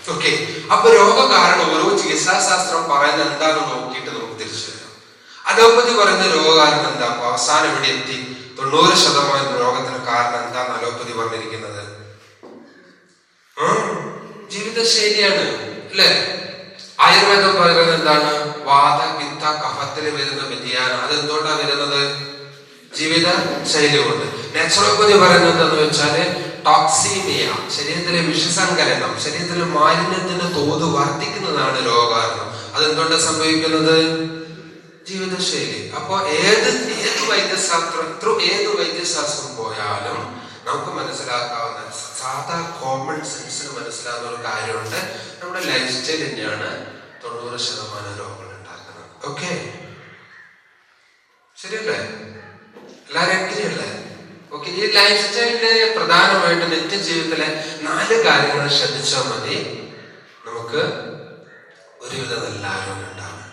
Okay, അപ്പൊ രോഗകാരണം ഓരോ ചികിത്സാശാസ്ത്രം പറയുന്നത് എന്താണെന്ന് നോക്കിയിട്ട് നമുക്ക് തിരിച്ചു വരാം. അലോപ്പതി പറയുന്ന രോഗകാരണം എന്താ? അപ്പൊ അവസാനം ഇവിടെ എത്തി. 90% രോഗത്തിന് കാരണം എന്താന്ന് അലോപ്പതി പറഞ്ഞിരിക്കുന്നത് ജീവിതശൈലിയാണ്, അല്ലെ? ആയുർവേദം പറയുന്നത് എന്താണ്? വാത പിത്ത കഫത്തിൽ വരുന്ന വ്യതിയാനം. അതെന്തുകൊണ്ടാണ് വരുന്നത്? ജീവിത ശൈലി കൊണ്ട്. നാച്ചുറോപ്പതി പറയുന്നത് എന്താന്ന് വെച്ചാല് ടോക്സീമിയ, ശരീരത്തിലെ വിഷസങ്കലനം, ശരീരത്തിലെ മാലിന്യത്തിന്റെ തോത് വർദ്ധിക്കുന്നതാണ് രോഗകാരണം. അതെന്തുകൊണ്ടാണ് സംഭവിക്കുന്നത്? ജീവിതശൈലി. അപ്പൊ ഏത് വൈദ്യശാസ്ത്രം പോയാലും നമുക്ക് മനസ്സിലാക്കാവുന്ന സാധാ കോമൺ സെൻസിന് മനസ്സിലാവുന്ന ഒരു കാര്യമുണ്ട്. നമ്മുടെ ലൈഫ് സ്റ്റൈൽ തന്നെയാണ് 90% രോഗങ്ങൾ ഉണ്ടാക്കുന്നത്. ഓക്കെ, ശരിയല്ലേ? എല്ലാവരും എങ്ങനെയല്ലേ? ഓക്കെ, ഈ ലൈഫ് സ്റ്റൈലില് പ്രധാനമായിട്ട് നിത്യജീവിതത്തിലെ 4 കാര്യങ്ങൾ ശ്രദ്ധിച്ചാൽ മതി, നമുക്ക് ഒരുവിധ നല്ല ആരോഗ്യം ഉണ്ടാവും.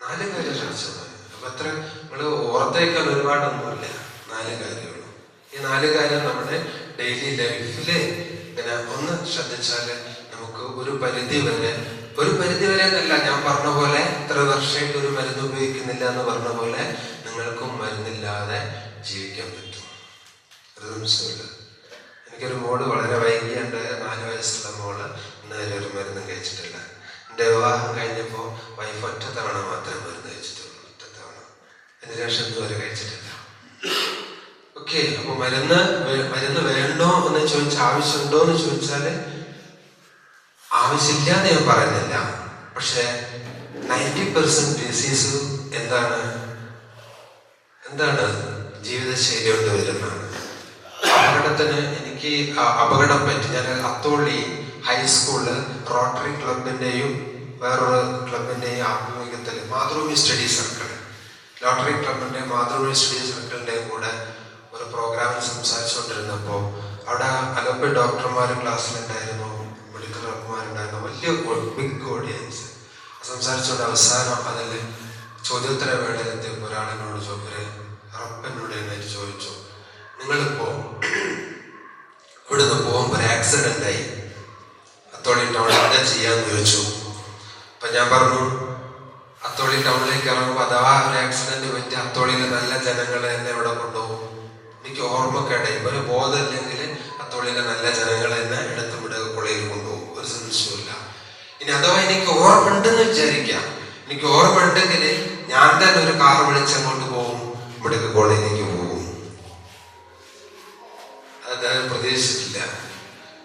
4 കാര്യം ശ്രദ്ധിച്ചാൽ മതി. അപ്പൊ അത്ര നമ്മള് ഓർത്തേക്കാൻ ഒരുപാടൊന്നുമില്ല, 4 കാര്യമുള്ളൂ. ഈ 4 കാര്യം നമ്മുടെ ഡെയിലി ലൈഫില് ഇങ്ങനെ ഒന്ന് ശ്രദ്ധിച്ചാല് നമുക്ക് ഒരു പരിധി വരെ എന്നല്ല, ഞാൻ പറഞ്ഞ പോലെ ഇത്ര വർഷമായിട്ട് ഒരു മരുന്ന് ഉപയോഗിക്കുന്നില്ല എന്ന് പറഞ്ഞ പോലെ നിങ്ങൾക്കും മരുന്നില്ലാതെ ജീവിക്കാൻ പറ്റും. ഒരു നിമിഷമില്ല. എനിക്കൊരു മോള് വളരെ വൈകിയുണ്ട്, 4 വയസ്സുള്ള മോള് ഇന്ന് വരെ ഒരു മരുന്നും കഴിച്ചിട്ടില്ല. എൻ്റെ വിവാഹം കഴിഞ്ഞപ്പോൾ വൈഫ് ഒറ്റ തവണ മാത്രമേ മരുന്ന് കഴിച്ചിട്ടുള്ളൂ, ഒറ്റ തവണ. അതിനുശേഷം ഇതുവരെ കഴിച്ചിട്ടില്ല. ഓക്കെ, അപ്പൊ മരുന്ന് വേണ്ടോ എന്ന് ചോദിച്ചാൽ, ആവശ്യമുണ്ടോ എന്ന് ചോദിച്ചാല് ആവശ്യമില്ല എന്ന് ഞാൻ പറയുന്നില്ല. പക്ഷെ 90% ഡിസീസ് എന്താണ് ജീവിതശൈലി കൊണ്ട് വരുന്നതാണ്. അപകടത്തിന് എനിക്ക് അപകടം പറ്റി. ഞാൻ അത്തോളി ഹൈസ്കൂളില് റോട്ടറി ക്ലബിന്റെയും വേറൊരു ക്ലബിന്റെയും ആഭിമുഖ്യത്തിൽ മാതൃഭൂമി സ്റ്റഡി സർക്കിൾ, ലോട്ടറി ക്ലബിന്റെ മാതൃഭൂമി സ്റ്റഡി സർക്കിളിന്റെയും കൂടെ ഒരു പ്രോഗ്രാമിൽ സംസാരിച്ചുകൊണ്ടിരുന്നപ്പോൾ അവിടെ അലോപ്പതി ഡോക്ടർമാർ ക്ലാസ്സിലുണ്ടായിരുന്നു, മെഡിക്കൽ ഡോക്ടർമാരുണ്ടായിരുന്നു, വലിയ ബിഗ് ഓഡിയൻസ്. സംസാരിച്ചുകൊണ്ട് അവസാനം അതിൽ ചോദ്യോത്തര വേളയിലെത്തിയപ്പോൾ ഒരാളിനോട് റബ്ബിനോട് എഴുന്നേറ്റ് ചോദിച്ചു, നിങ്ങളിപ്പോ ഇവിടുന്ന് പോകുമ്പോൾ ഒരു ആക്സിഡന്റ് ആയി അത്തോളി ടൗണിൽ എന്താ ചെയ്യാന്ന് ചോദിച്ചു. അപ്പൊ ഞാൻ പറഞ്ഞു, അത്തോളി ടൗണിലേക്ക് ഇറങ്ങുമ്പോൾ അഥവാ ഒരു ആക്സിഡന്റ് പറ്റി അത്തോളിയിലെ നല്ല ജനങ്ങളെ എന്നെ ഇവിടെ കൊണ്ടുപോകും. എനിക്ക് ഓർമ്മക്കേടെ, ഇവര് ബോധമില്ലെങ്കിൽ അത്തോളിയിലെ നല്ല ജനങ്ങളെ എന്നെ എടുത്തും ഇവിടെ കൊളയിൽ കൊണ്ടുപോകും, ഒരു സംശയമില്ല. ഇനി അഥവാ എനിക്ക് ഓർമ്മയുണ്ടെന്ന് വിചാരിക്കാം, എനിക്ക് ഓർമ്മയുണ്ടെങ്കിൽ ഞാൻ തന്നെ ഒരു കാർ വിളിച്ചങ്ങോട്ട് പോകും, ഇവിടേക്ക് കോളേജിലേക്ക് പോകും. അത് പ്രതീക്ഷിച്ചിട്ടില്ല.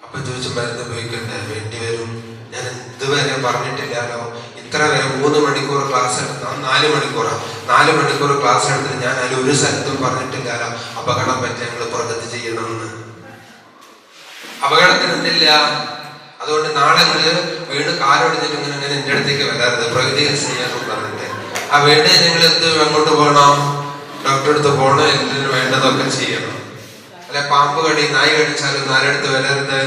അപ്പൊ ചോദിച്ചു, മരുന്ന് ഉപയോഗിക്കണ്ടേ? വേണ്ടി വരും. ഞാൻ ഇതുവരെ പറഞ്ഞിട്ടില്ലല്ലോ, ഇത്ര വരെ 3 മണിക്കൂർ ക്ലാസ് എടുത്ത് 4 മണിക്കൂർ ക്ലാസ് എടുത്തിട്ട് ഞാൻ അതിൽ ഒരു സ്ഥലത്തും പറഞ്ഞിട്ടില്ലല്ലോ അപകടം പറ്റി ഞങ്ങൾ പുറത്ത് ചെയ്യണമെന്ന്. അപകടത്തിന് എന്തില്ല. അതുകൊണ്ട് നാളെ വീട് കാലൊടിഞ്ഞിട്ട് ഇങ്ങനെ എന്റെ അടുത്തേക്ക് വരാറുണ്ട്, പ്രകൃതി ചെയ്യാമെന്ന് പറഞ്ഞിട്ട്. ആ വീട് നിങ്ങൾ അങ്ങോട്ട് പോകണം, ഡോക്ടറെ അടുത്ത് പോകണം, എന്തിനു വേണ്ടതൊക്കെ ചെയ്യണം. അല്ലെ പാമ്പ് കടി, നായി കടിച്ചാലും നാലടുത്ത് വരരുത്.